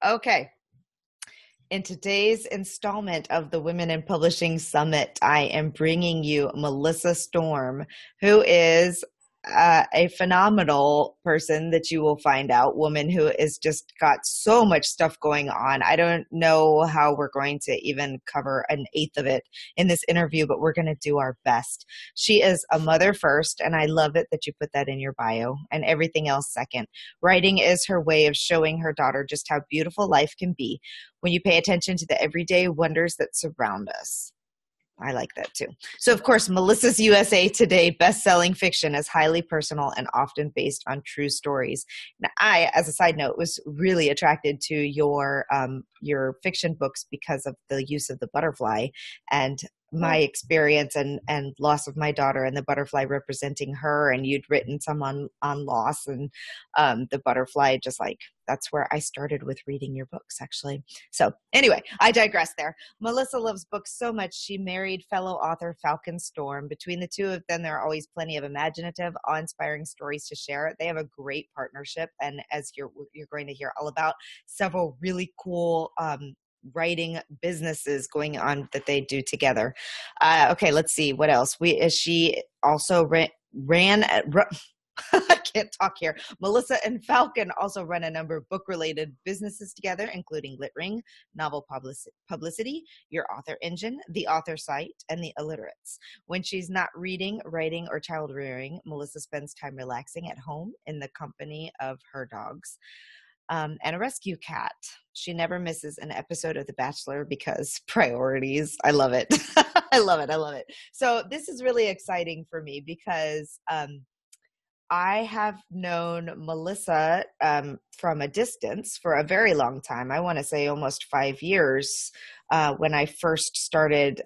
Okay. In today's installment of the Women in Publishing Summit, I am bringing you Melissa Storm, who is a phenomenal person that you will find out, woman who has just got so much stuff going on. I don't know how we're going to even cover an eighth of it in this interview, but we're going to do our best. She is a mother first, and I love it that you put that in your bio, and everything else second. Writing is her way of showing her daughter just how beautiful life can be when you pay attention to the everyday wonders that surround us. I like that too. So, of course, Melissa's USA Today best-selling fiction is highly personal and often based on true stories. Now, I, as a side note, was really attracted to your fiction books because of the use of the butterfly and my experience and loss of my daughter, and the butterfly representing her. And you'd written some on loss, and the butterfly, just like, that's where I started with reading your books, actually. So anyway, I digress there. Melissa loves books so much, she married fellow author Falcon Storm. Between the two of them, there are always plenty of imaginative, awe-inspiring stories to share. They have a great partnership, and as you're going to hear all about, several really cool writing businesses going on that they do together. Okay, let's see what else. She also ran I can't talk here. Melissa and Falcon also run a number of book-related businesses together, including Litring, Novel Publicity, Your Author Engine, The Author Site, and The Illiterates. When she's not reading, writing, or child rearing, Melissa spends time relaxing at home in the company of her dogs. And a rescue cat. She never misses an episode of The Bachelor because priorities. I love it. I love it. So this is really exciting for me because I have known Melissa from a distance for a very long time. I want to say almost 5 years. When I first started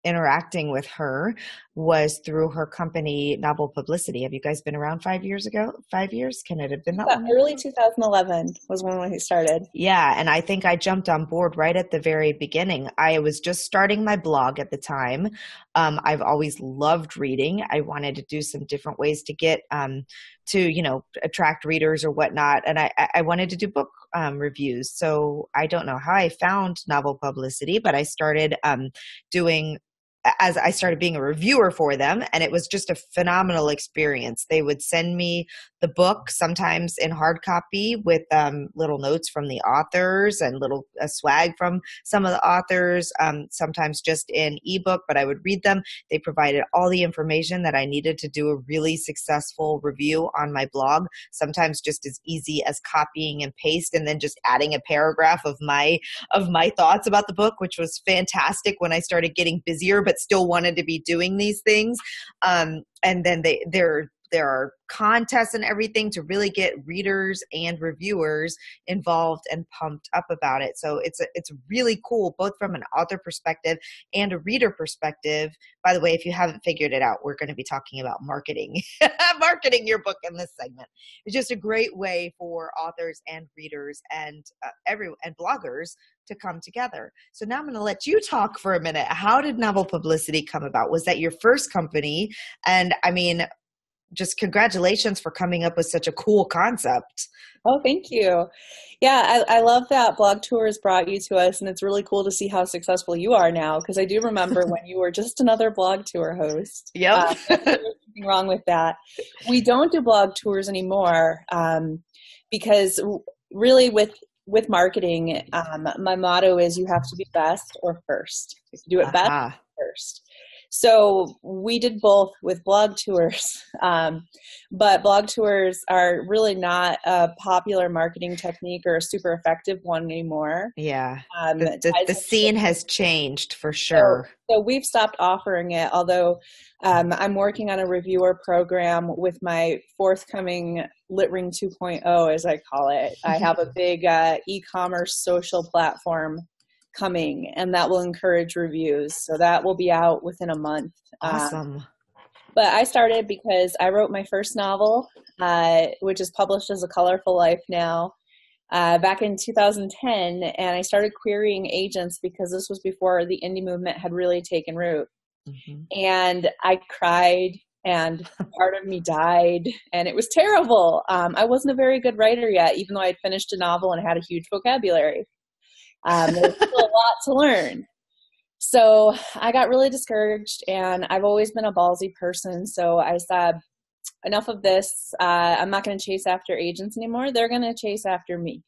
interacting with her was through her company, Novel Publicity. Have you guys been around 5 years ago? 5 years? Can it have been that long? Early 2011 was when we started. Yeah, and I think I jumped on board right at the very beginning. I was just starting my blog at the time. I've always loved reading. I wanted to do some different ways to get to attract readers or whatnot, and I wanted to do book reviews. So I don't know how I found Novel Publicity, but I started as I started being a reviewer for them, and it was just a phenomenal experience. They would send me the book, sometimes in hard copy with little notes from the authors and little swag from some of the authors, sometimes just in ebook, but I would read them. They provided all the information that I needed to do a really successful review on my blog, sometimes just as easy as copying and paste and then just adding a paragraph of my thoughts about the book, which was fantastic when I started getting busier, but still wanted to be doing these things. And then there are contests and everything to really get readers and reviewers involved and pumped up about it. So it's really cool, both from an author perspective and a reader perspective. By the way, if you haven't figured it out, we're going to be talking about marketing your book in this segment. It's just a great way for authors and readers and and bloggers to come together. So now I'm going to let you talk for a minute. How did Novel Publicity come about? Was that your first company? And I mean, just congratulations for coming up with such a cool concept. Oh, thank you. Yeah, I love that Blog Tours brought you to us, and it's really cool to see how successful you are now, because I do remember when you were just another blog tour host. Yep. There's nothing wrong with that. We don't do blog tours anymore because really with marketing, my motto is you have to be best or first. If you do it best, first. So we did both with blog tours, but blog tours are really not a popular marketing technique or a super effective one anymore. Yeah, the scene has changed for sure. So we've stopped offering it, although I'm working on a reviewer program with my forthcoming Litring 2.0, as I call it. I have a big e-commerce social platform coming, and that will encourage reviews. So that will be out within a month. Awesome. But I started because I wrote my first novel, which is published as A Colorful Life now, back in 2010. And I started querying agents because this was before the indie movement had really taken root. Mm-hmm. And I cried and part of me died, and it was terrible. I wasn't a very good writer yet, even though I had finished a novel and had a huge vocabulary. There was still a lot to learn. So I got really discouraged, and I've always been a ballsy person. So I said, enough of this. I'm not going to chase after agents anymore. They're going to chase after me.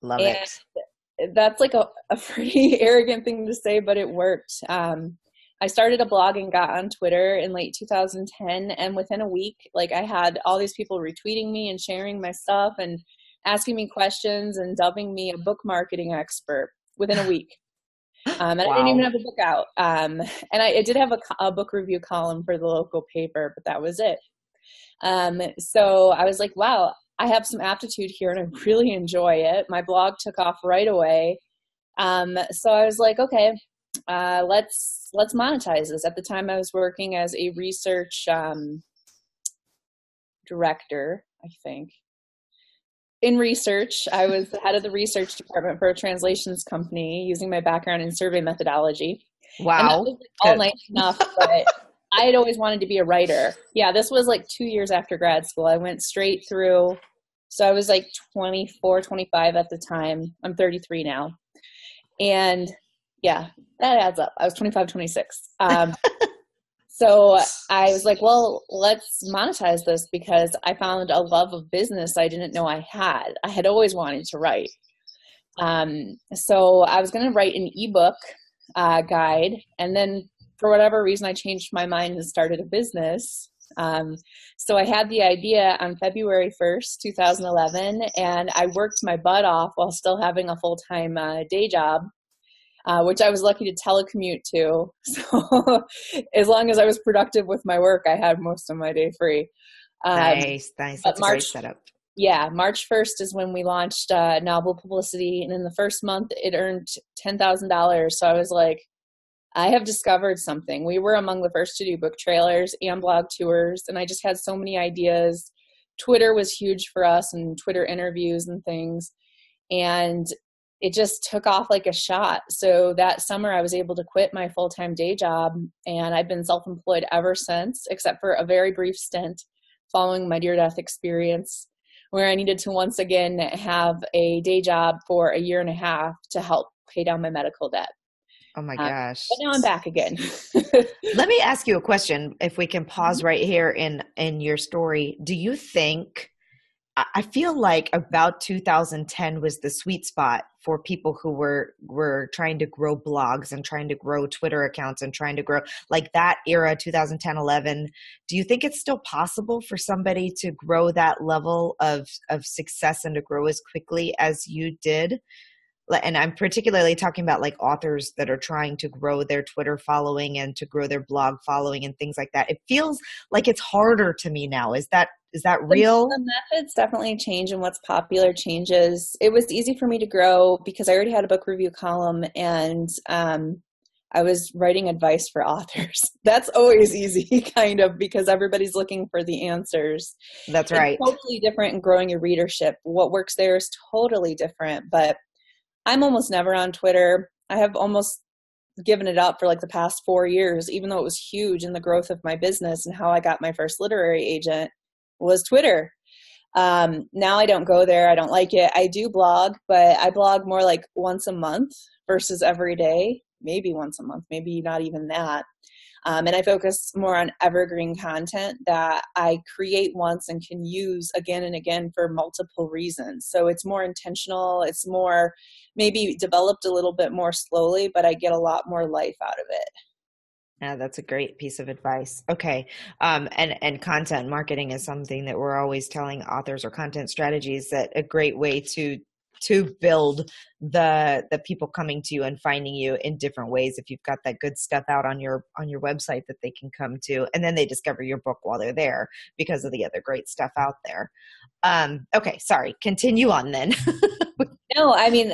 Love And it. that's like a pretty arrogant thing to say, but it worked. I started a blog and got on Twitter in late 2010. And within a week, like, I had all these people retweeting me and sharing my stuff and asking me questions and dubbing me a book marketing expert within a week. And I didn't even have a book out. And I did have a book review column for the local paper, but that was it. So I was like, wow, I have some aptitude here and I really enjoy it. My blog took off right away. So I was like, okay, let's monetize this. At the time I was working as a research director, I think. In research, I was the head of the research department for a translations company using my background in survey methodology. Wow. And that was like all nice enough, but I had always wanted to be a writer. Yeah, this was like 2 years after grad school. I went straight through. So I was like 24, 25 at the time. I'm 33 now. And yeah, that adds up. I was 25, 26. So I was like, well, let's monetize this, because I found a love of business I didn't know I had. I had always wanted to write. So I was going to write an ebook guide, and then for whatever reason, I changed my mind and started a business. So I had the idea on February 1st, 2011, and I worked my butt off while still having a full-time day job. Which I was lucky to telecommute to. So as long as I was productive with my work, I had most of my day free. Nice. That's a great setup. Yeah, March 1st is when we launched Novel Publicity. And in the first month, it earned $10,000. So I was like, I have discovered something. We were among the first to do book trailers and blog tours. And I just had so many ideas. Twitter was huge for us, and Twitter interviews and things. And it just took off like a shot. So that summer I was able to quit my full-time day job, and I've been self-employed ever since, except for a very brief stint following my near-death experience where I needed to once again have a day job for a year and a half to help pay down my medical debt. Oh my gosh. But now I'm back again. Let me ask you a question, if we can pause right here in your story. Do you think, I feel like about 2010 was the sweet spot for people who were trying to grow blogs and trying to grow Twitter accounts and trying to grow, like that era, 2010, 11. Do you think it's still possible for somebody to grow that level of success and to grow as quickly as you did? And I'm particularly talking about like authors that are trying to grow their Twitter following and to grow their blog following and things like that. It feels like it's harder to me now. Is that real? The methods definitely change, and what's popular changes. It was easy for me to grow because I already had a book review column, and I was writing advice for authors. That's always easy, kind of, because everybody's looking for the answers. That's right. It's totally different in growing your readership. What works there is totally different, but I'm almost never on Twitter. I have almost given it up for like the past 4 years, even though it was huge in the growth of my business, and how I got my first literary agent was Twitter. Now I don't go there. I don't like it. I do blog, but I blog more like once a month versus every day, maybe once a month, maybe not even that. And I focus more on evergreen content that I create once and can use again and again for multiple reasons. So it's more intentional. It's more maybe developed a little bit more slowly, but I get a lot more life out of it. Yeah, that's a great piece of advice. Okay. And content marketing is something that we're always telling authors, or content strategies, that a great way to build the people coming to you and finding you in different ways. If you've got that good stuff out on your website that they can come to, and then they discover your book while they're there because of the other great stuff out there. Okay. Sorry. Continue on then. No, I mean,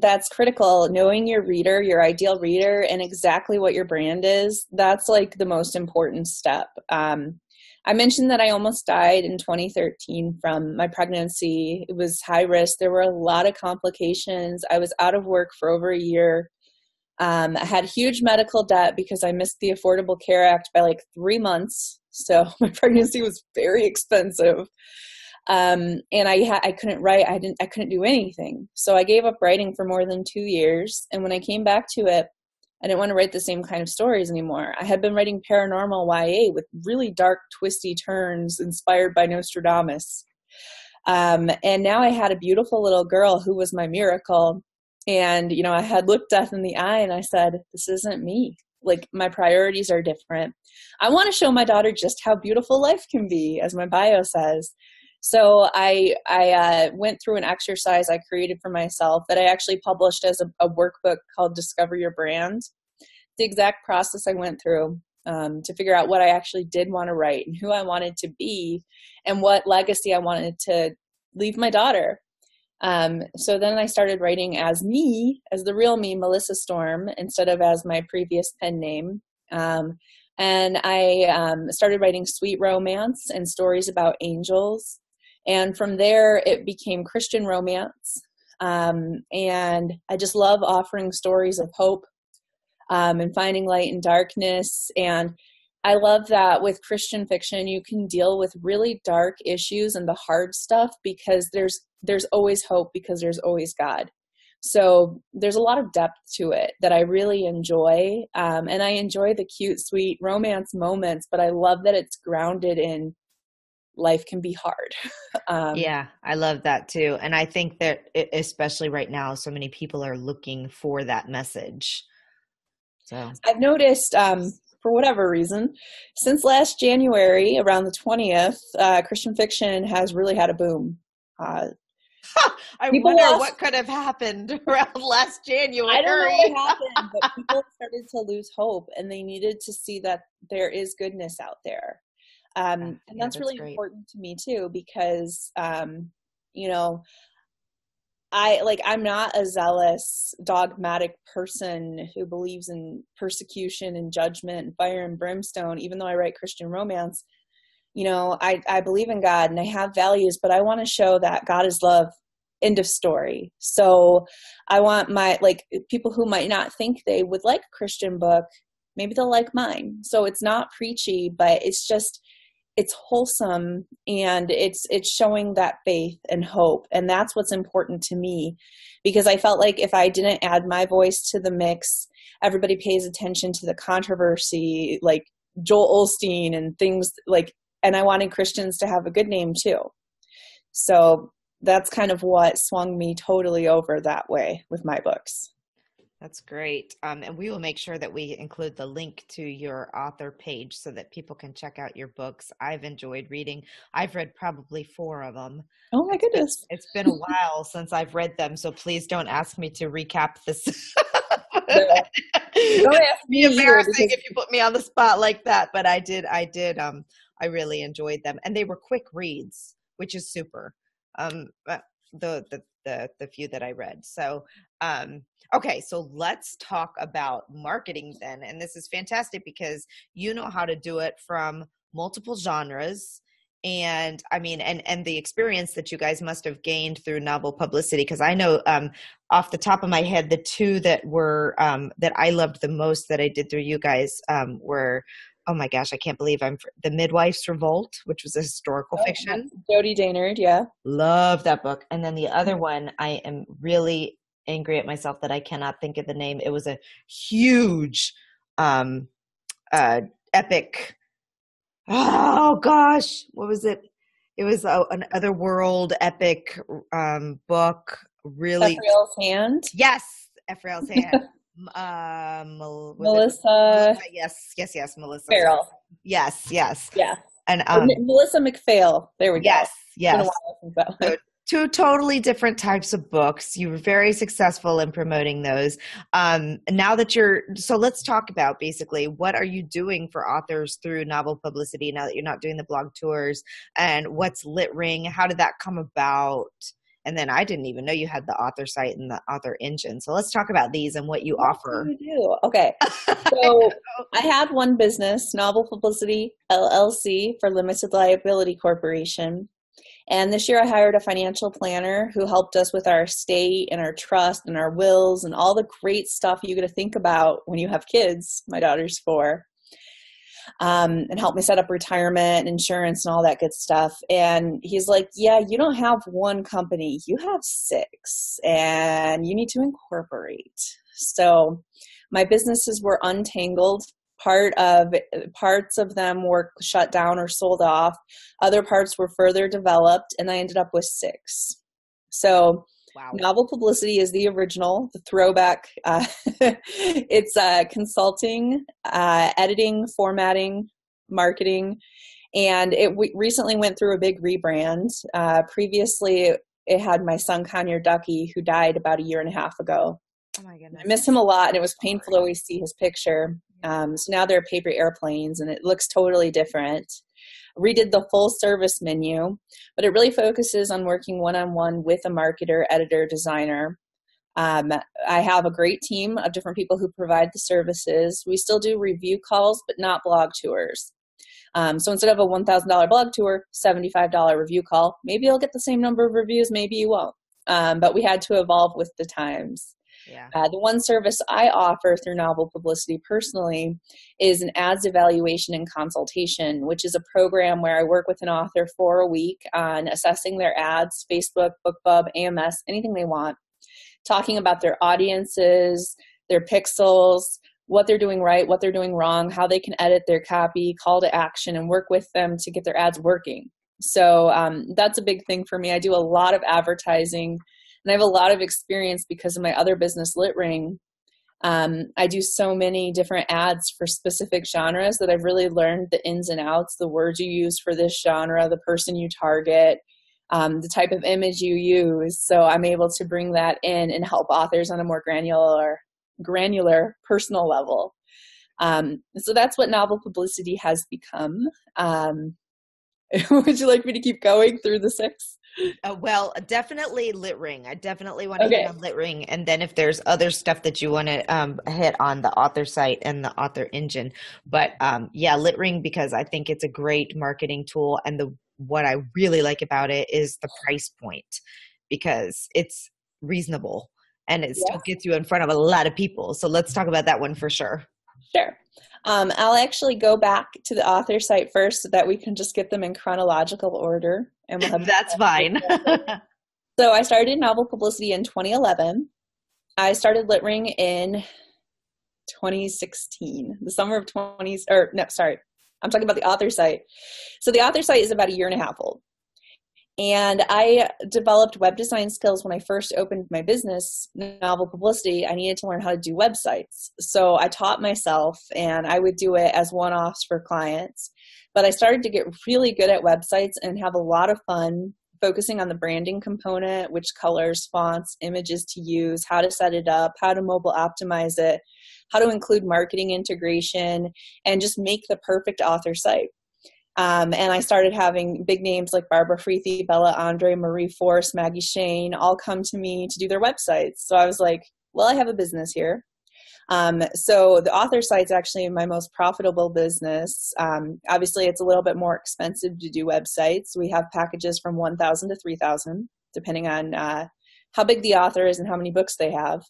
that's critical. Knowing your reader, your ideal reader, and exactly what your brand is, that's like the most important step. I mentioned that I almost died in 2013 from my pregnancy. It was high risk. There were a lot of complications. I was out of work for over a year. I had huge medical debt because I missed the Affordable Care Act by like 3 months. So my pregnancy was very expensive. And I couldn't write. I couldn't do anything. So I gave up writing for more than 2 years. And when I came back to it, I didn't want to write the same kind of stories anymore. I had been writing paranormal YA with really dark, twisty turns inspired by Nostradamus. And now I had a beautiful little girl who was my miracle. And, you know, I had looked death in the eye and I said, this isn't me. Like, my priorities are different. I want to show my daughter just how beautiful life can be, as my bio says. So I went through an exercise I created for myself that I actually published as a workbook called Discover Your Brand. The exact process I went through to figure out what I actually did want to write and who I wanted to be and what legacy I wanted to leave my daughter. So then I started writing as me, as the real me, Melissa Storm, instead of as my previous pen name. And I started writing sweet romance and stories about angels. And from there, it became Christian romance. And I just love offering stories of hope and finding light in darkness. And I love that with Christian fiction, you can deal with really dark issues and the hard stuff because there's always hope because there's always God. So there's a lot of depth to it that I really enjoy. And I enjoy the cute, sweet romance moments, but I love that it's grounded in life can be hard. Yeah, I love that too. And I think that especially right now, so many people are looking for that message. So I've noticed, for whatever reason, since last January, around the 20th, Christian fiction has really had a boom. I wonder what could have happened around last January. I don't know what happened, but people started to lose hope and they needed to see that there is goodness out there. And that's really great. Important to me too, because, you know, I'm not a zealous, dogmatic person who believes in persecution and judgment and fire and brimstone, even though I write Christian romance. You know, I believe in God and I have values, but I want to show that God is love, end of story. So I want people who might not think they would like a Christian book, maybe they'll like mine. So it's not preachy, but it's wholesome and it's showing that faith and hope. And that's what's important to me, because I felt like if I didn't add my voice to the mix, everybody pays attention to the controversy, like Joel Osteen and things and I wanted Christians to have a good name too. So that's kind of what swung me totally over that way with my books. That's great. And we will make sure that we include the link to your author page so that people can check out your books. I've enjoyed reading. I've read probably 4 of them. Oh my goodness. It's been a while since I've read them, so please don't ask me to recap this. Don't ask me. Embarrassing if you put me on the spot like that, but I did. I really enjoyed them, and they were quick reads, which is super. The few that I read. So, okay, so let's talk about marketing then. And this is fantastic because you know how to do it from multiple genres. And I mean, and the experience that you guys must have gained through novel publicity, because I know off the top of my head, the 2 that were that I loved the most that I did through you guys were, oh my gosh, I can't believe The Midwife's Revolt, which was a historical fiction. Jodi Daynard, yeah. Love that book. And then the other one, I am really angry at myself that I cannot think of the name. It was a huge epic. Oh gosh, what was it? It was an otherworld epic book. Really, Ephraim's Hand. Yes, Ephraim's Hand. Melissa. Yes, Melissa Farrell. Yes. Yeah. And Melissa McPhail. There we go. Yes. So 2 totally different types of books. You were very successful in promoting those. Now that so let's talk about basically what are you doing for authors through novel publicity now that you're not doing the blog tours, and what's Lit Ring? How did that come about? And then I didn't even know you had the author site and the author engine. So let's talk about these and what you offer. You do. Okay. So I had one business, Novel Publicity LLC for Limited Liability Corporation. And this year I hired a financial planner who helped us with our estate and our trust and our wills and all the great stuff you get to think about when you have kids. My daughter's 4. and helped me set up retirement and insurance and all that good stuff. And he's like, yeah, you don't have one company, you have 6, and you need to incorporate. So my businesses were untangled. Parts of them were shut down or sold off. Other parts were further developed, and I ended up with 6. So Wow. Novel Publicity is the original, the throwback. It's consulting, editing, formatting, marketing, and it recently went through a big rebrand. Previously, it had my son, Conyer Ducky, who died about a year and a half ago. Oh my goodness. I miss him a lot, and it was painful to always see his picture. So now they're paper airplanes, and it looks totally different. Redid the full service menu, but it really focuses on working one-on-one with a marketer, editor, designer. I have a great team of different people who provide the services. We still do review calls, but not blog tours. So instead of a $1,000 blog tour, $75 review call, maybe you'll get the same number of reviews, maybe you won't. But we had to evolve with the times. Yeah. The one service I offer through Novel Publicity personally is an ads evaluation and consultation, which is a program where I work with an author for a week on assessing their ads, Facebook, BookBub, AMS, anything they want, talking about their audiences, their pixels, what they're doing right, what they're doing wrong, how they can edit their copy, call to action, and work with them to get their ads working. So that's a big thing for me. I do a lot of advertising. And I have a lot of experience because of my other business, LitRing. I do so many different ads for specific genres that I've really learned the ins and outs, the words you use for this genre, the person you target, the type of image you use. So I'm able to bring that in and help authors on a more granular personal level. So that's what Novel Publicity has become. Would you like me to keep going through the 6? Well, definitely LitRing. I definitely want to hit on LitRing, and then if there's other stuff that you want to hit on the author site and the author engine. But yeah, LitRing, because I think it's a great marketing tool, and what I really like about it is the price point, because it's reasonable and it still gets you in front of a lot of people. So let's talk about that one for sure. Sure. I'll actually go back to the author site first so that we can just get them in chronological order. And we'll have That's fine. So I started Novel Publicity in 2011. I started LitRing in 2016, the summer of 20s, or no, sorry, I'm talking about the author site. So the author site is about a year and a half old. And I developed web design skills when I first opened my business, Novel Publicity. I needed to learn how to do websites. So I taught myself, and I would do it as one-offs for clients. But I started to get really good at websites and have a lot of fun focusing on the branding component, which colors, fonts, images to use, how to set it up, how to mobile optimize it, how to include marketing integration, and just make the perfect author site. And I started having big names like Barbara Freethy, Bella Andre, Marie Force, Maggie Shane all come to me to do their websites. So I was like, well, I have a business here. So the author site's actually my most profitable business. Obviously, it's a little bit more expensive to do websites. We have packages from $1,000 to $3,000, depending on how big the author is and how many books they have.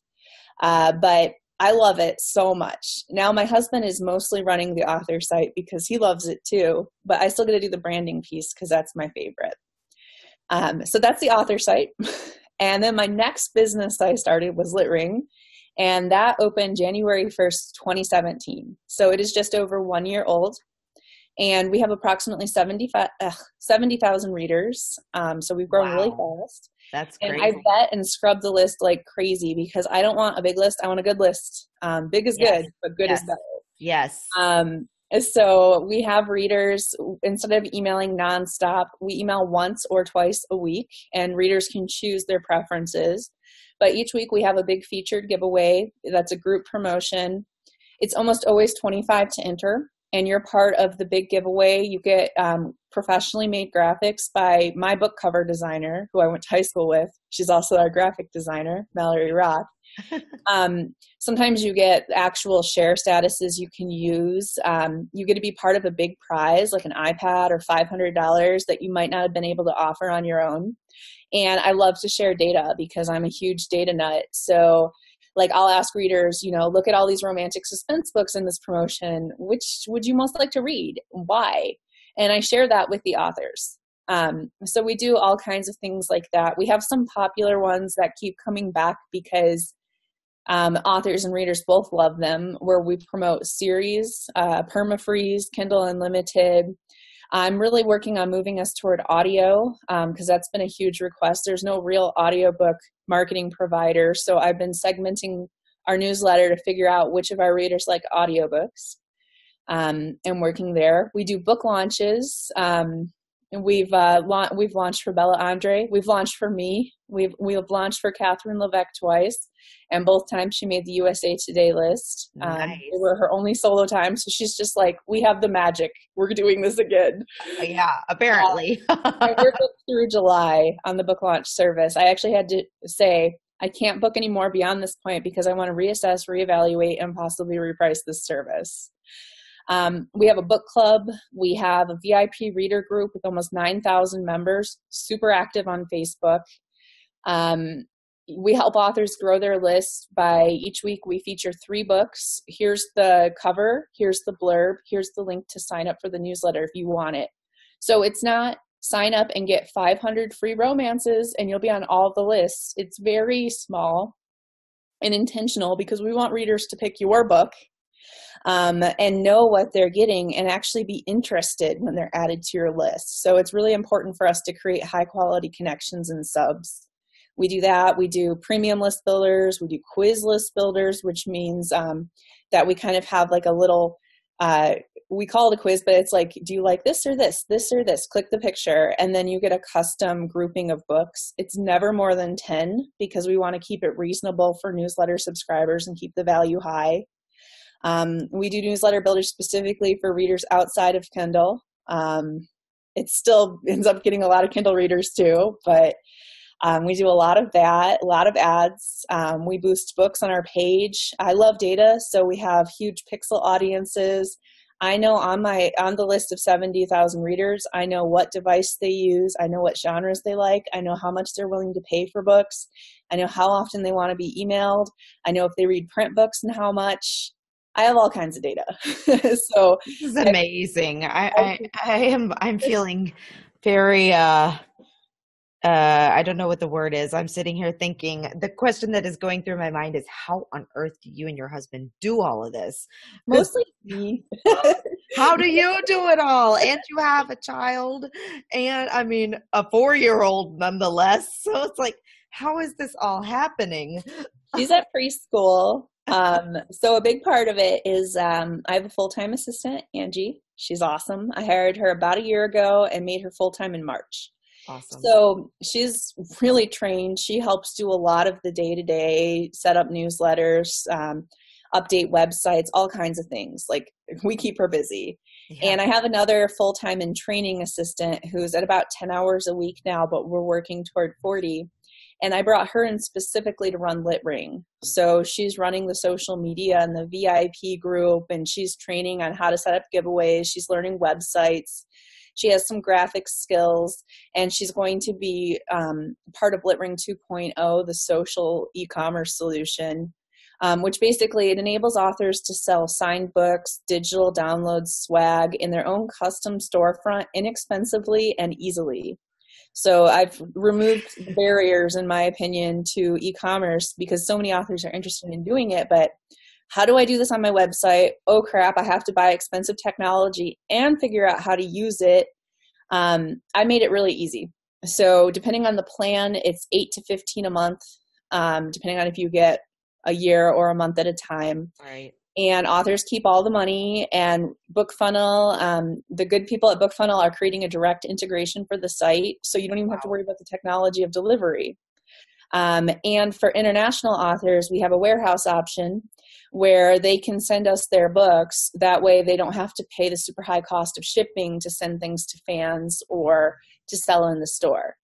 But I love it so much. Now my husband is mostly running the author site because he loves it too, but I still get to do the branding piece because that's my favorite. So that's the author site. And then my next business I started was LitRing, and that opened January 1st, 2017. So it is just over 1 year old. And we have approximately 70,000 readers. So we've grown really fast. That's great. And crazy. I vet and scrub the list like crazy because I don't want a big list. I want a good list. Big is good, but good is better. Yes. So we have readers, instead of emailing nonstop, we email once or twice a week, and readers can choose their preferences. But each week we have a big featured giveaway. That's a group promotion. It's almost always 25 to enter, and you're part of the big giveaway. You get professionally made graphics by my book cover designer, who I went to high school with. She's also our graphic designer, Mallory Roth. Sometimes you get actual share statuses you can use. You get to be part of a big prize, like an iPad or $500 that you might not have been able to offer on your own. And I love to share data because I'm a huge data nut. So Like I'll ask readers, look at all these romantic suspense books in this promotion. Which would you most like to read? Why? And I share that with the authors. So we do all kinds of things like that. We have some popular ones that keep coming back because authors and readers both love them, where we promote series, permafreeze, Kindle Unlimited. I'm really working on moving us toward audio because that's been a huge request. There's no real audiobook marketing provider, so I've been segmenting our newsletter to figure out which of our readers like audiobooks, and working there. We do book launches. And we've launched for Bella Andre. We've launched for me. We've launched for Catherine Levesque twice, and both times she made the USA Today list. Nice. They were her only solo time, so she's just like, we have the magic. We're doing this again. Yeah, apparently. And we're booked through July on the book launch service. I actually had to say, I can't book anymore beyond this point because I want to reassess, reevaluate, and possibly reprice this service. We have a book club. We have a VIP reader group with almost 9,000 members, super active on Facebook. We help authors grow their list by each week we feature 3 books. Here's the cover, here's the blurb, here's the link to sign up for the newsletter if you want it. So it's not sign up and get 500 free romances and you'll be on all the lists. It's very small and intentional because we want readers to pick your book and know what they're getting and actually be interested when they're added to your list. So it's really important for us to create high quality connections and subs. We do that. We do premium list builders. We do quiz list builders, which means that we kind of have like a little, we call it a quiz, but it's like, do you like this or this, this or this? Click the picture, and then you get a custom grouping of books. It's never more than 10 because we want to keep it reasonable for newsletter subscribers and keep the value high. We do newsletter builders specifically for readers outside of Kindle. It still ends up getting a lot of Kindle readers too, but we do a lot of that, a lot of ads. We boost books on our page. I love data, so we have huge pixel audiences. I know on the list of 70,000 readers, I know what device they use. I know what genres they like. I know how much they're willing to pay for books. I know how often they want to be emailed. I know if they read print books and how much. I have all kinds of data. So this is amazing. I'm feeling very I don't know what the word is. I'm sitting here thinking, the question that is going through my mind is, how on earth do you and your husband do all of this? Mostly me. How do you do it all? And you have a child, and I mean a 4-year-old nonetheless. So it's like, how is this all happening? She's at preschool. So a big part of it is I have a full-time assistant, Angie. She's awesome. I hired her about a year ago and made her full-time in March. Awesome. So she's really trained. She helps do a lot of the day-to-day, set up newsletters, update websites, all kinds of things. Like, we keep her busy. Yeah. And I have another full-time and training assistant who's at about 10 hours a week now, but we're working toward 40. And I brought her in specifically to run LitRing. So she's running the social media and the VIP group, and she's training on how to set up giveaways. She's learning websites. She has some graphics skills, and she's going to be part of LitRing 2.0, the social e-commerce solution, which basically it enables authors to sell signed books, digital downloads, swag in their own custom storefront inexpensively and easily. So I've removed the barriers, in my opinion, to e-commerce because so many authors are interested in doing it, but how do I do this on my website? Oh crap, I have to buy expensive technology and figure out how to use it. I made it really easy. So depending on the plan, it's $8 to $15 a month, depending on if you get a year or a month at a time. Right. And authors keep all the money, and BookFunnel, the good people at BookFunnel are creating a direct integration for the site. So you don't even have to worry about the technology of delivery. And for international authors, we have a warehouse option where they can send us their books. That way they don't have to pay the super high cost of shipping to send things to fans or to sell in the store.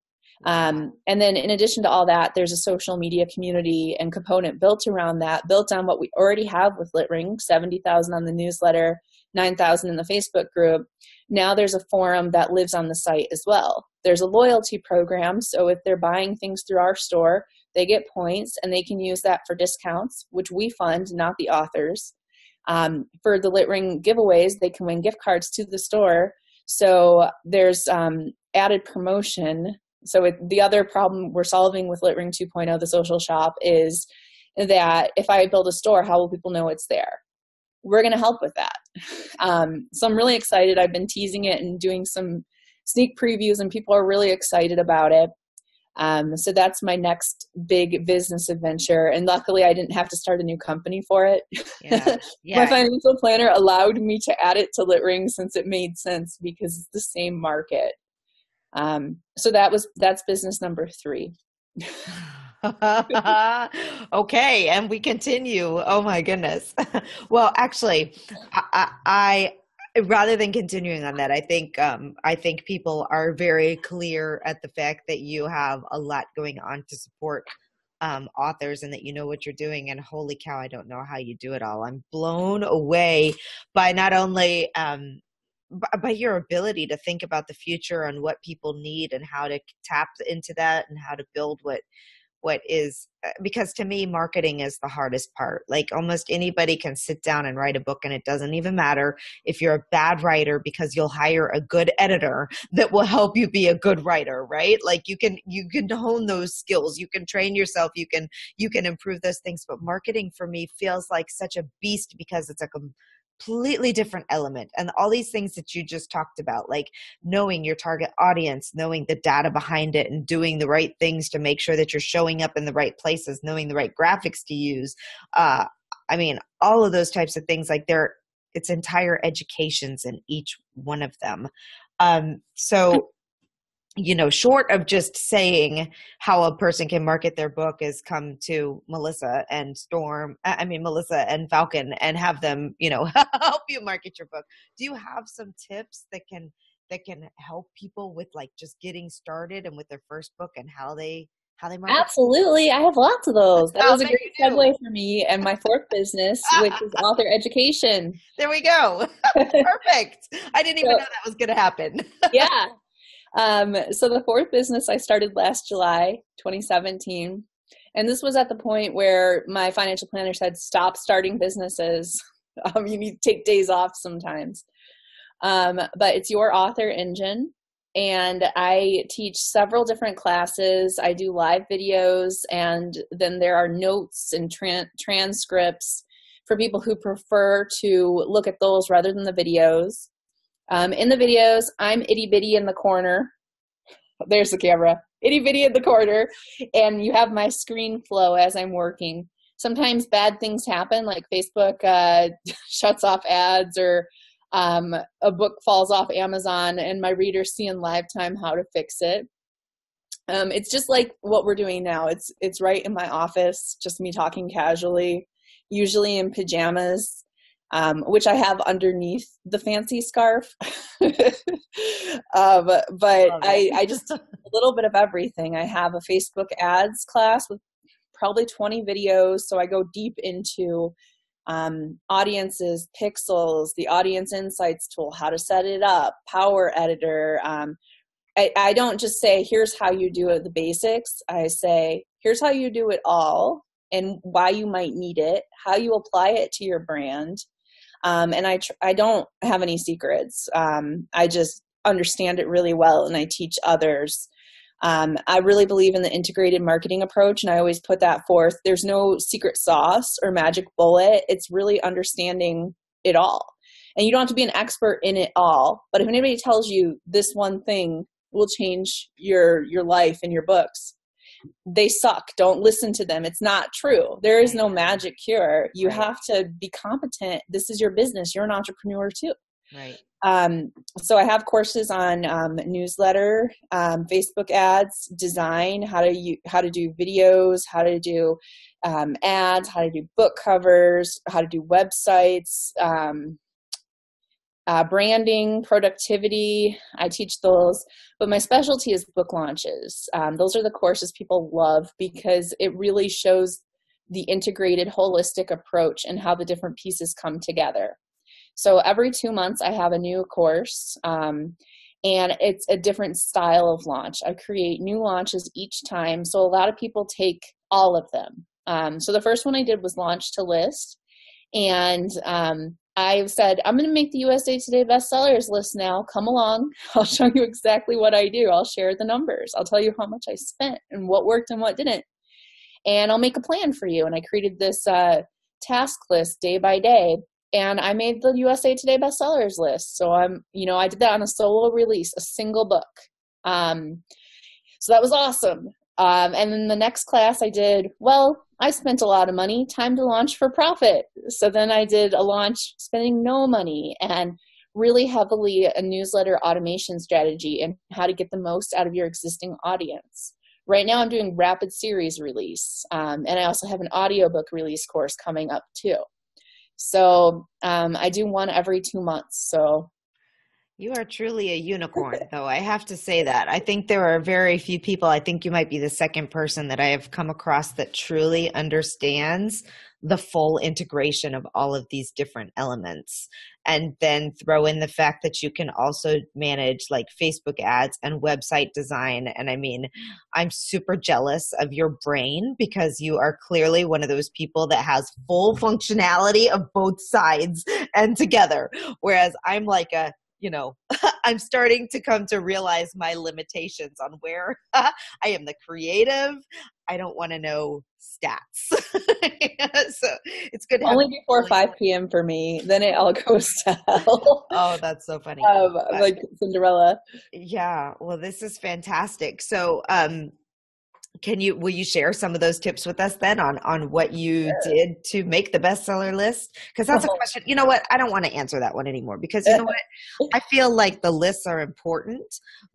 And then in addition to all that, there's a social media community and component built around that, built on what we already have with LitRing, 70,000 on the newsletter, 9,000 in the Facebook group. Now there's a forum that lives on the site as well. There's a loyalty program, so if they're buying things through our store, They get points, and they can use that for discounts, which we fund, not the authors. For the Lit Ring giveaways, they can win gift cards to the store. So there's added promotion. So the other problem we're solving with Lit Ring 2.0, the social shop, is that if I build a store, how will people know it's there? We're going to help with that. So I'm really excited. I've been teasing it and doing some sneak previews, and people are really excited about it. So that's my next big business adventure. And luckily I didn't have to start a new company for it. Yeah. My financial planner allowed me to add it to Lit Ring since it made sense, because it's the same market. So that's business number 3. Okay, and we continue. Oh my goodness. Well, actually, I rather than continuing on that, I think people are very clear at the fact that you have a lot going on to support authors, and that you know what you're doing. And holy cow, I don't know how you do it all. I'm blown away by not only by your ability to think about the future and what people need and how to tap into that and how to build what is, because to me, marketing is the hardest part. Like almost anybody can sit down and write a book, and it doesn't even matter if you're a bad writer, because you'll hire a good editor that will help you be a good writer, right? Like you can hone those skills, you can train yourself, you can improve those things. But marketing for me feels like such a beast, because it's a completely different element. And all these things that you just talked about, like knowing your target audience, knowing the data behind it, and doing the right things to make sure that you're showing up in the right places, knowing the right graphics to use. I mean, all of those types of things, like it's entire educations in each one of them. So short of just saying how a person can market their book, is come to Melissa and Falcon, and have them, help you market your book. Do you have some tips that can help people with like just getting started and with their first book and how they market? Absolutely. I have lots of those. That was a great segue for me and my 4th business, which is author education. There we go. Perfect. I didn't even know that was going to happen. Yeah. So the 4th business I started last July 2017, and this was at the point where my financial planner said, stop starting businesses. You need to take days off sometimes. But it's your author engine, and I teach several different classes. I do live videos, and then there are notes and transcripts for people who prefer to look at those rather than the videos. In the videos, I'm itty bitty in the corner. There's the camera. Itty bitty in the corner. And you have my screen flow as I'm working. Sometimes bad things happen, like Facebook shuts off ads, or a book falls off Amazon, and my readers see in live time how to fix it. It's just like what we're doing now. It's right in my office, just me talking casually, usually in pajamas. Which I have underneath the fancy scarf. But I just, a little bit of everything. I have a Facebook ads class with probably 20 videos. So I go deep into audiences, pixels, the audience insights tool, how to set it up, power editor. I don't just say, here's how you do it, the basics. I say, here's how you do it all, and why you might need it, how you apply it to your brand. And I don't have any secrets. I just understand it really well, and I teach others. I really believe in the integrated marketing approach, and I always put that forth. There's no secret sauce or magic bullet. It's really understanding it all. And you don't have to be an expert in it all. But if anybody tells you this one thing will change your life and your books, they suck. Don't listen to them. It's not true. There is no magic cure. You have to be competent. This is your business. You're an entrepreneur too. Right. So I have courses on newsletter, Facebook ads, design, how to do videos, how to do ads, how to do book covers, how to do websites, branding, productivity. I teach those, but my specialty is book launches. Those are the courses people love, because it really shows the integrated, holistic approach and how the different pieces come together. So every 2 months I have a new course, and it's a different style of launch. I create new launches each time. So a lot of people take all of them. So the first one I did was launch to list. And I said, I'm going to make the USA Today bestsellers list now. Come along. I'll show you exactly what I do. I'll share the numbers. I'll tell you how much I spent and what worked and what didn't. And I'll make a plan for you. And I created this task list day by day. And I made the USA Today bestsellers list. So I did that on a solo release, a single book. So that was awesome. And then the next class I did, I spent a lot of money, time to launch for profit. So then I did a launch spending no money, and really heavily a newsletter automation strategy and how to get the most out of your existing audience. Right now I'm doing rapid series release. And I also have an audiobook release course coming up too. So I do one every 2 months. So you are truly a unicorn, though. I have to say that. I think there are very few people. I think you might be the second person that I have come across that truly understands the full integration of all of these different elements. And then throw in the fact that you can also manage like Facebook ads and website design. And I mean, I'm super jealous of your brain because you are clearly one of those people that has full functionality of both sides and together. Whereas I'm like I'm starting to come to realize my limitations on where I am the creative. I don't want to know stats. So it's good. Only before 5 p.m. for me. Then it all goes to hell. Oh, that's so funny. Like Cinderella. Yeah. Well, this is fantastic. So, will you share some of those tips with us then on what you did to make the bestseller list? Because that's a question. You know what? I don't want to answer that one anymore because you know what? I feel like the lists are important,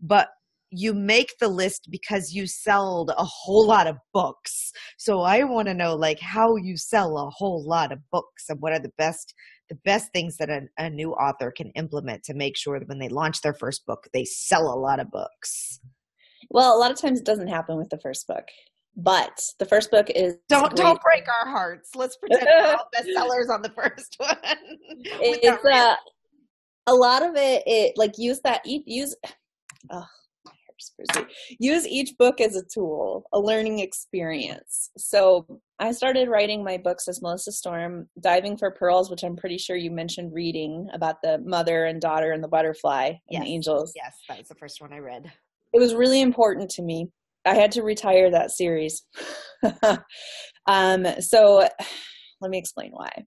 but you make the list because you sold a whole lot of books. So I want to know like how you sell a whole lot of books and what are the best things that a new author can implement to make sure that when they launch their first book, they sell a lot of books. Well, a lot of times it doesn't happen with the first book, but the first book is don't break our hearts. Let's pretend we're all bestsellers on the first one. It's a lot of it like use each book as a tool, a learning experience. So I started writing my books as Melissa Storm, Diving for Pearls, which I'm pretty sure you mentioned reading about the mother and daughter and the butterfly and the angels. Yes, that was the first one I read. It was really important to me. I had to retire that series. So let me explain why.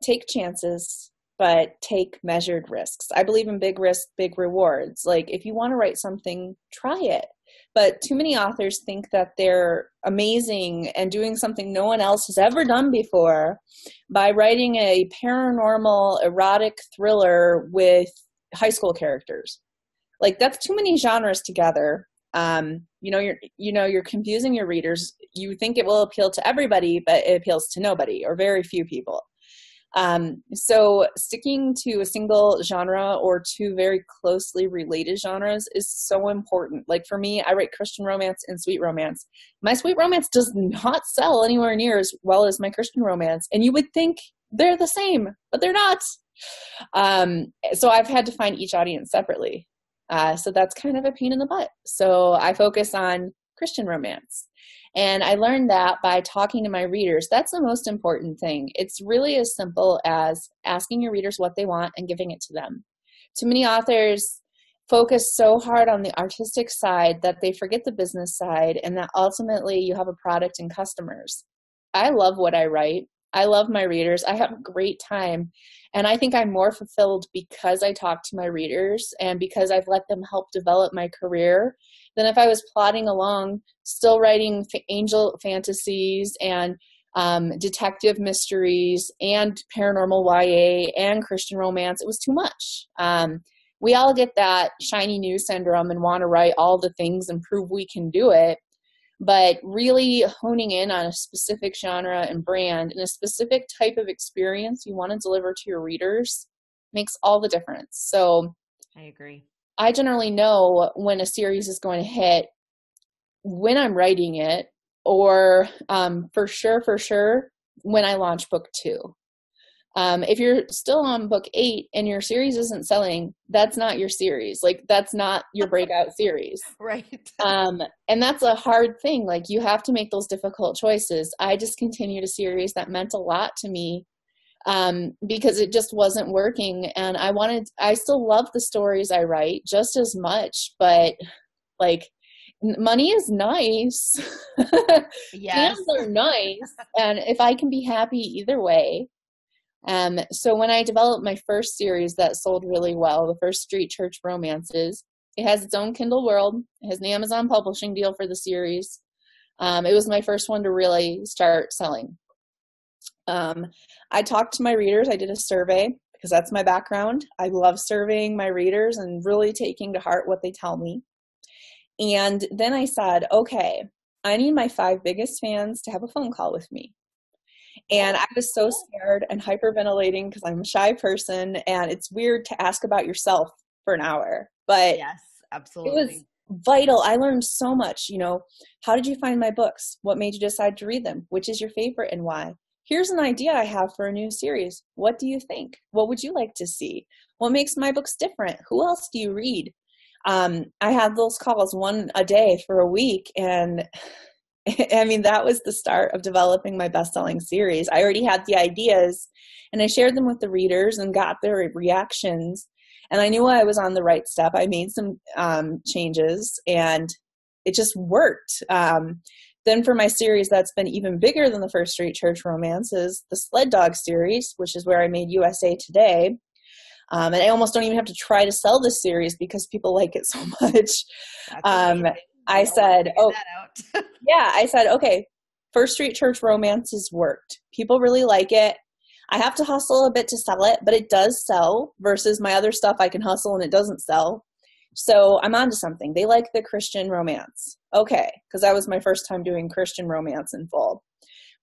Take chances, but take measured risks. I believe in big risks, big rewards. Like if you want to write something, try it. But too many authors think that they're amazing and doing something no one else has ever done before by writing a paranormal erotic thriller with high school characters. Like that's too many genres together. You're confusing your readers. You think it will appeal to everybody, but it appeals to nobody or very few people. So sticking to a single genre or two very closely related genres is so important. Like for me, I write Christian romance and sweet romance. My sweet romance does not sell anywhere near as well as my Christian romance. And you would think they're the same, but they're not. So I've had to find each audience separately. So that's kind of a pain in the butt. So I focus on Christian romance. And I learned that by talking to my readers. That's the most important thing. It's really as simple as asking your readers what they want and giving it to them. Too many authors focus so hard on the artistic side that they forget the business side and that ultimately you have a product and customers. I love what I write. I love my readers. I have a great time. And I think I'm more fulfilled because I talk to my readers and because I've let them help develop my career than if I was plodding along, still writing angel fantasies and detective mysteries and paranormal YA and Christian romance. It was too much. We all get that shiny new syndrome and want to write all the things and prove we can do it. But really honing in on a specific genre and brand and a specific type of experience you want to deliver to your readers makes all the difference. So I agree. I generally know when a series is going to hit when I'm writing it, or for sure, when I launch book 2. If you're still on book 8 and your series isn't selling, that's not your series. Like, that's not your breakout series. Right. And that's a hard thing. Like, you have to make those difficult choices. I discontinued a series that meant a lot to me, because it just wasn't working. And I still love the stories I write just as much, but like, money is nice. Yes. Fans are nice. And if I can be happy either way. So when I developed my first series that sold really well, the first Street Church Romances, it has its own Kindle World. It has an Amazon publishing deal for the series. It was my first one to really start selling. I talked to my readers. I did a survey because that's my background. I love surveying my readers and really taking to heart what they tell me. And then I said, okay, I need my 5 biggest fans to have a phone call with me. And I was so scared and hyperventilating because I'm a shy person, and it's weird to ask about yourself for an hour. But yes, absolutely. It was vital. I learned so much. How did you find my books? What made you decide to read them? Which is your favorite and why? Here's an idea I have for a new series. What do you think? What would you like to see? What makes my books different? Who else do you read? I had those calls, one a day for a week, and I mean, that was the start of developing my best-selling series. I already had the ideas, and I shared them with the readers and got their reactions, and I knew I was on the right step. I made some changes, and it just worked. Then for my series that's been even bigger than the first Street Church Romances, the Sled Dog series, which is where I made USA Today. And I almost don't even have to try to sell this series because people like it so much. I said, I said, okay, First Street Church Romances worked. People really like it. I have to hustle a bit to sell it, but it does sell versus my other stuff I can hustle and it doesn't sell. So I'm onto something. They like the Christian romance. Okay, because that was my first time doing Christian romance in full.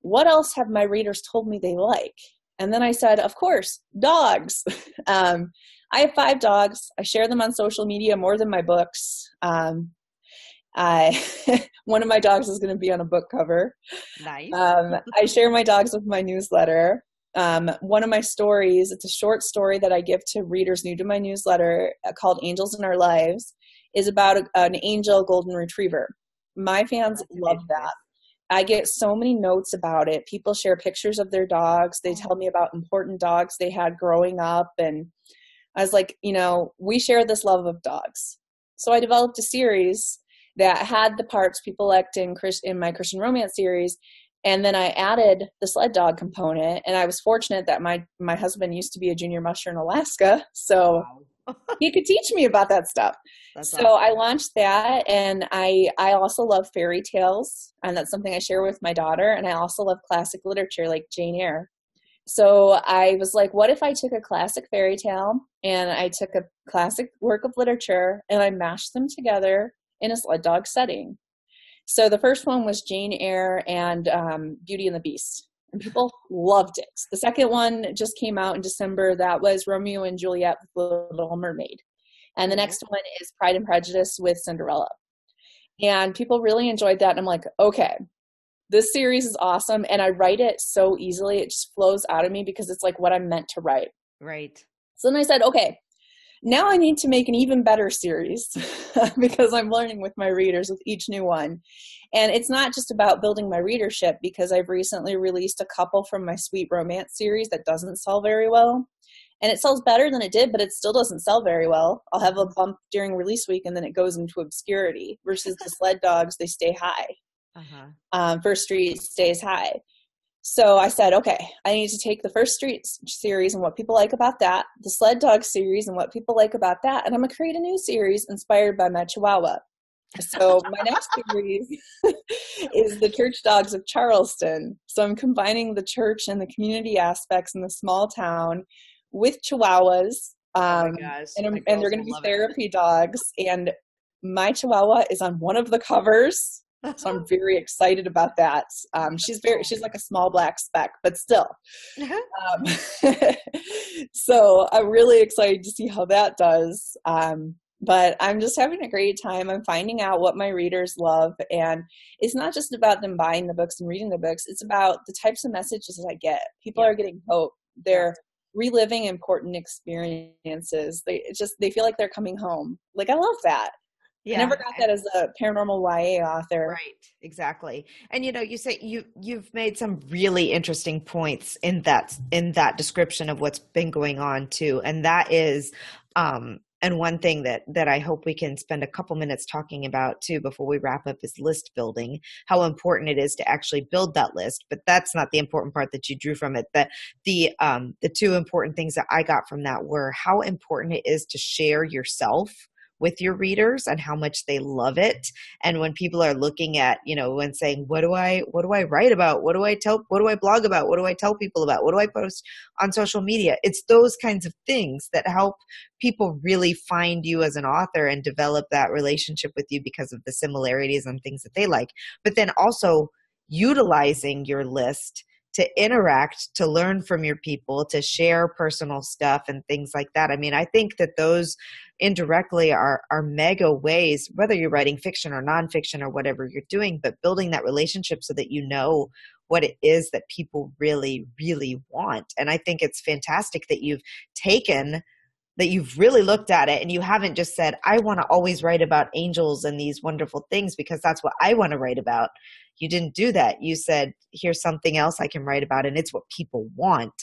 What else have my readers told me they like? And then I said, of course, dogs. I have 5 dogs. I share them on social media more than my books. One of my dogs is going to be on a book cover. Nice. I share my dogs with my newsletter. One of my stories, it's a short story that I give to readers new to my newsletter called Angels in Our Lives, is about an angel golden retriever. My fans love that. I get so many notes about it. People share pictures of their dogs. They tell me about important dogs they had growing up. And I was like, we share this love of dogs. So I developed a series that had the parts people liked in my Christian romance series. And then I added the sled dog component. And I was fortunate that my husband used to be a junior musher in Alaska. So he could teach me about that stuff. So awesome. I launched that, and I also love fairy tales, and that's something I share with my daughter. And I also love classic literature like Jane Eyre. So I was like, what if I took a classic fairy tale and I took a classic work of literature and I mashed them together in a sled dog setting? So the first one was Jane Eyre and Beauty and the Beast, and people loved it. The second one just came out in December. That was Romeo and Juliet with the Little Mermaid. And the next one is Pride and Prejudice with Cinderella. And people really enjoyed that. And I'm like, okay, this series is awesome. And I write it so easily. It just flows out of me because it's like what I'm meant to write. Right. So then I said, okay, now I need to make an even better series because I'm learning with my readers with each new one. And it's not just about building my readership, because I've recently released a couple from my Sweet Romance series that doesn't sell very well. And it sells better than it did, but it still doesn't sell very well. I'll have a bump during release week and then it goes into obscurity, versus the sled dogs, they stay high. First Street stays high. So I said, okay, I need to take the First Street series and what people like about that, the Sled Dog series and what people like about that, and I'm going to create a new series inspired by my Chihuahua. So my next series is the Church Dogs of Charleston. So I'm combining the church and the community aspects in the small town with Chihuahuas. And they're going to be therapy dogs. And my Chihuahua is on one of the covers. So I'm very excited about that. She's like a small black speck, but still. So I'm really excited to see how that does. But I'm just having a great time. I'm finding out what my readers love. And it's not just about them buying the books and reading the books. It's about the types of messages I get. People are getting hope. They're reliving important experiences. They feel like they're coming home. Like, I love that. Yeah. I never got that as a paranormal YA author. Right, exactly. And you say you've made some really interesting points in that description of what's been going on too. And that is and one thing that I hope we can spend a couple minutes talking about too before we wrap up is list building, how important it is to actually build that list. But that's not the important part that you drew from it. The two important things that I got from that were how important it is to share yourself with your readers and how much they love it. And when people are looking at, when saying, what do I write about? What do I blog about? What do I tell people about? What do I post on social media? It's those kinds of things that help people really find you as an author and develop that relationship with you because of the similarities and things that they like. But then also utilizing your list to interact, to learn from your people, to share personal stuff and things like that. I mean, I think that those indirectly are mega ways, whether you're writing fiction or nonfiction or whatever you're doing, but building that relationship so that you know what it is that people really, really want. And I think it's fantastic that you've really looked at it and you haven't just said, I want to always write about angels and these wonderful things because that's what I want to write about. You didn't do that. You said, here's something else I can write about and it's what people want.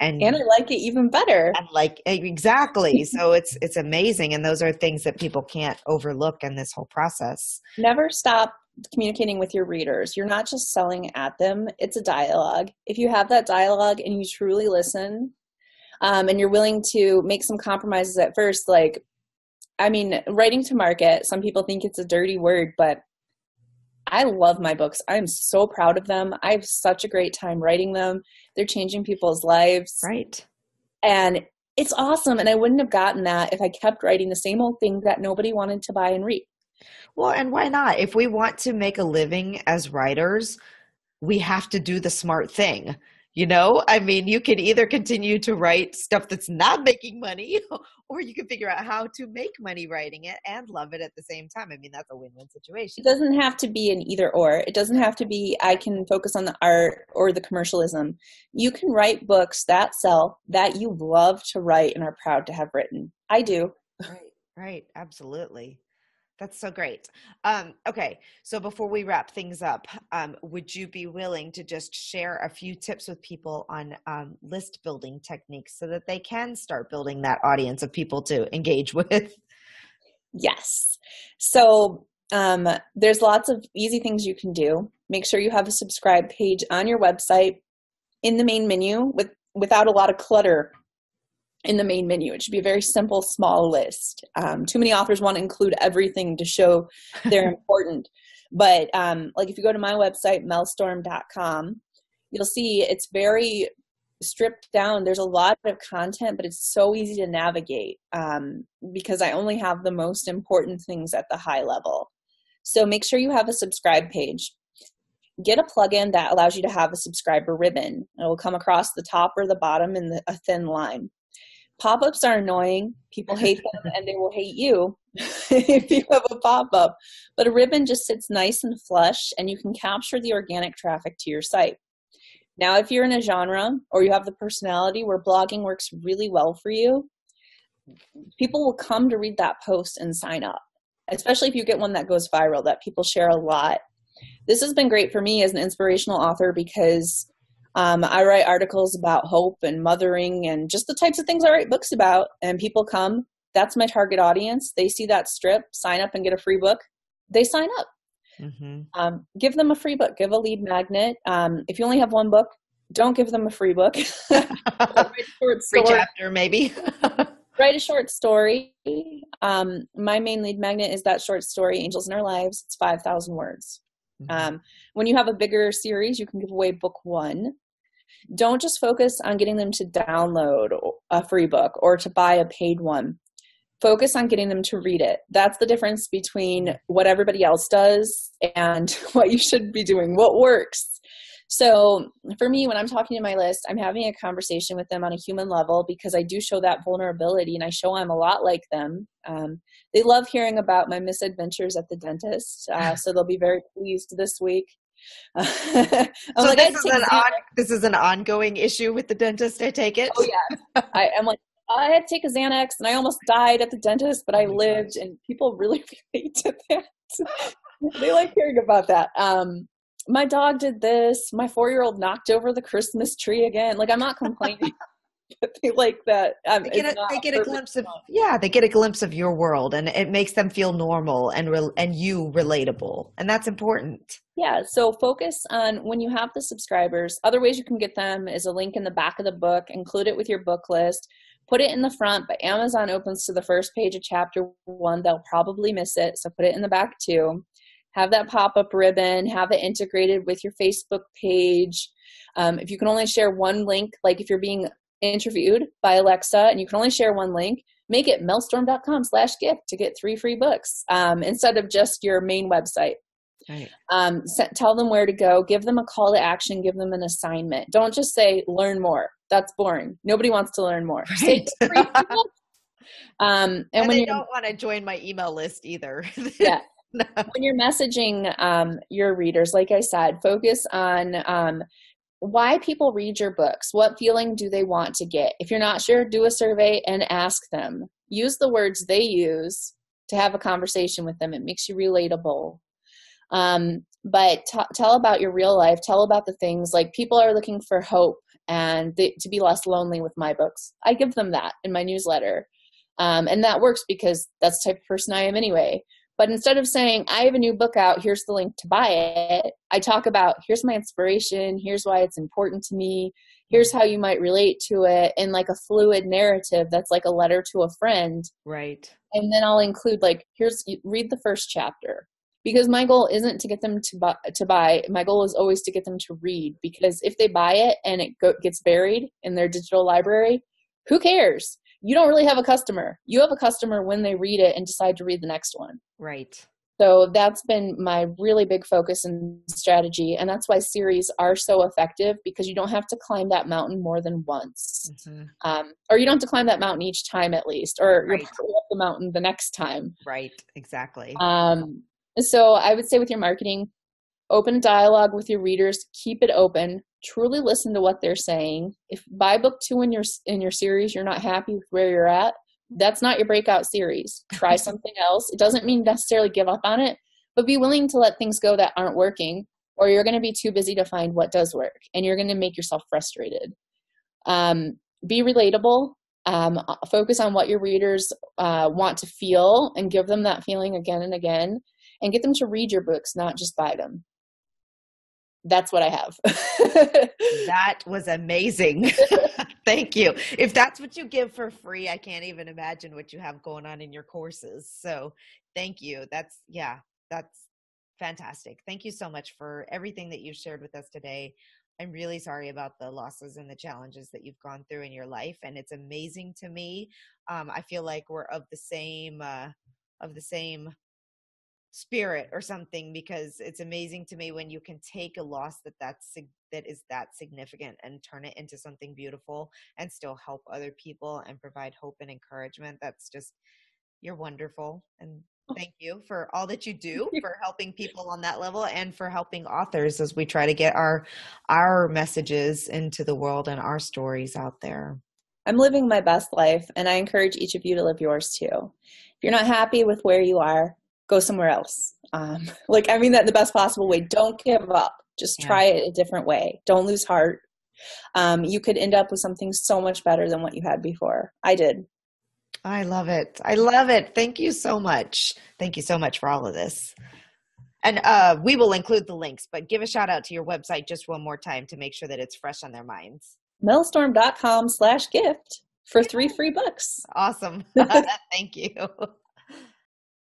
And I like it even better. And exactly. So it's amazing. And those are things that people can't overlook in this whole process. Never stop communicating with your readers. You're not just selling at them. It's a dialogue. If you have that dialogue and you truly listen, and you're willing to make some compromises at first, writing to market, some people think it's a dirty word, but I love my books. I'm so proud of them. I have such a great time writing them. They're changing people's lives. Right. And it's awesome. And I wouldn't have gotten that if I kept writing the same old thing that nobody wanted to buy and read. Well, and why not? If we want to make a living as writers, we have to do the smart thing. I mean, you can either continue to write stuff that's not making money, or you can figure out how to make money writing it and love it at the same time. I mean, that's a win-win situation. It doesn't have to be an either or. It doesn't have to be I can focus on the art or the commercialism. You can write books that sell that you love to write and are proud to have written. I do. Right. Absolutely. That's so great. Okay, so before we wrap things up, would you be willing to just share a few tips with people on list building techniques so that they can start building that audience of people to engage with? Yes. So there's lots of easy things you can do. Make sure you have a subscribe page on your website in the main menu without a lot of clutter in the main menu. It should be a very simple, small list. Too many authors want to include everything to show they're important. But if you go to my website, melstorm.com, you'll see it's very stripped down. There's a lot of content, but it's so easy to navigate because I only have the most important things at the high level. So make sure you have a subscribe page. Get a plugin that allows you to have a subscriber ribbon. It will come across the top or the bottom in a thin line. Pop-ups are annoying. People hate them and they will hate you if you have a pop-up. But a ribbon just sits nice and flush and you can capture the organic traffic to your site. Now, if you're in a genre or you have the personality where blogging works really well for you, people will come to read that post and sign up, especially if you get one that goes viral, that people share a lot. This has been great for me as an inspirational author because I write articles about hope and mothering and just the types of things I write books about, and people come. That's my target audience. They see that strip, sign up and get a free book. They sign up. Mm-hmm. Give them a free book. Give a lead magnet. If you only have one book, don't give them a free book. Write a short story. Free chapter, maybe. Write a short story. My main lead magnet is that short story, Angels in Our Lives. It's 5,000 words. Mm-hmm. When you have a bigger series, you can give away book one. Don't just focus on getting them to download a free book or to buy a paid one. Focus on getting them to read it. That's the difference between what everybody else does and what you should be doing, what works. So for me, when I'm talking to my list, I'm having a conversation with them on a human level because I do show that vulnerability and I show I'm a lot like them. They love hearing about my misadventures at the dentist, so they'll be very pleased this week. I'm So like, I had to take Xanax. this is an ongoing issue with the dentist, I take it? Oh yeah. I'm like, I had to take a Xanax and I almost died at the dentist, but I lived, and people really relate to that. They like hearing about that. My dog did this. My 4-year-old knocked over the Christmas tree again. Like, I'm not complaining. But they like that. They get a glimpse of, yeah, they get a glimpse of your world, and it makes them feel normal and you relatable. And that's important. Yeah. So focus on, when you have the subscribers, other ways you can get them is a link in the back of the book. Include it with your book list. Put it in the front, but Amazon opens to the first page of chapter 1. They'll probably miss it. So put it in the back too. Have that pop-up ribbon, have it integrated with your Facebook page. If you can only share one link, like if you're being interviewed by Alexa and you can only share one link, make it melstorm.com/gift to get 3 free books instead of just your main website. Right. Tell them where to go, give them a call to action, give them an assignment. Don't just say, learn more. That's boring. Nobody wants to learn more. Right. Say 3 free books. And when they don't want to join my email list either. Yeah. No. When you're messaging your readers, like I said, focus on why people read your books. What feeling do they want to get? If you're not sure, do a survey and ask them. Use the words they use to have a conversation with them. It makes you relatable. But tell about your real life. Tell about the things, like, people are looking for hope and to be less lonely with my books. I give them that in my newsletter. And that works because that's the type of person I am anyway. But instead of saying, I have a new book out, here's the link to buy it, I talk about, here's my inspiration, here's why it's important to me, here's how you might relate to it, in like a fluid narrative that's like a letter to a friend. Right. And then I'll include, like, read the first chapter. Because my goal isn't to get them to buy. My goal is always to get them to read. Because if they buy it and it gets buried in their digital library, who cares? You don't really have a customer. You have a customer when they read it and decide to read the next one. Right. So that's been my really big focus and strategy. And that's why series are so effective, because you don't have to climb that mountain more than once. Mm-hmm. Or you don't have to climb that mountain each time at least, or you're probably up the mountain the next time. Right. Exactly. So I would say with your marketing, open dialogue with your readers, keep it open, truly listen to what they're saying. If by book 2 in your series, you're not happy with where you're at, that's not your breakout series. Try something else. It doesn't mean necessarily give up on it, but be willing to let things go that aren't working, or you're going to be too busy to find what does work, and you're going to make yourself frustrated. Be relatable. Focus on what your readers want to feel, and give them that feeling again and again, and get them to read your books, not just buy them. That's what I have. That was amazing. Thank you. If that's what you give for free, I can't even imagine what you have going on in your courses. So thank you. That's fantastic. Thank you so much for everything that you've shared with us today. I'm really sorry about the losses and the challenges that you've gone through in your life. And it's amazing to me. I feel like we're of the same spirit or something, because it's amazing to me when you can take a loss that is that significant and turn it into something beautiful and still help other people and provide hope and encouragement. That's just, you're wonderful. And thank you for all that you do for helping people on that level, and for helping authors as we try to get our messages into the world and our stories out there. I'm living my best life, and I encourage each of you to live yours too. If you're not happy with where you are, go somewhere else. I mean that in the best possible way. Don't give up. Just try it a different way. Don't lose heart. You could end up with something so much better than what you had before. I did. I love it. I love it. Thank you so much. Thank you so much for all of this. And we will include the links, but give a shout out to your website just one more time to make sure that it's fresh on their minds. melstorm.com/gift for 3 free books. Awesome. Thank you.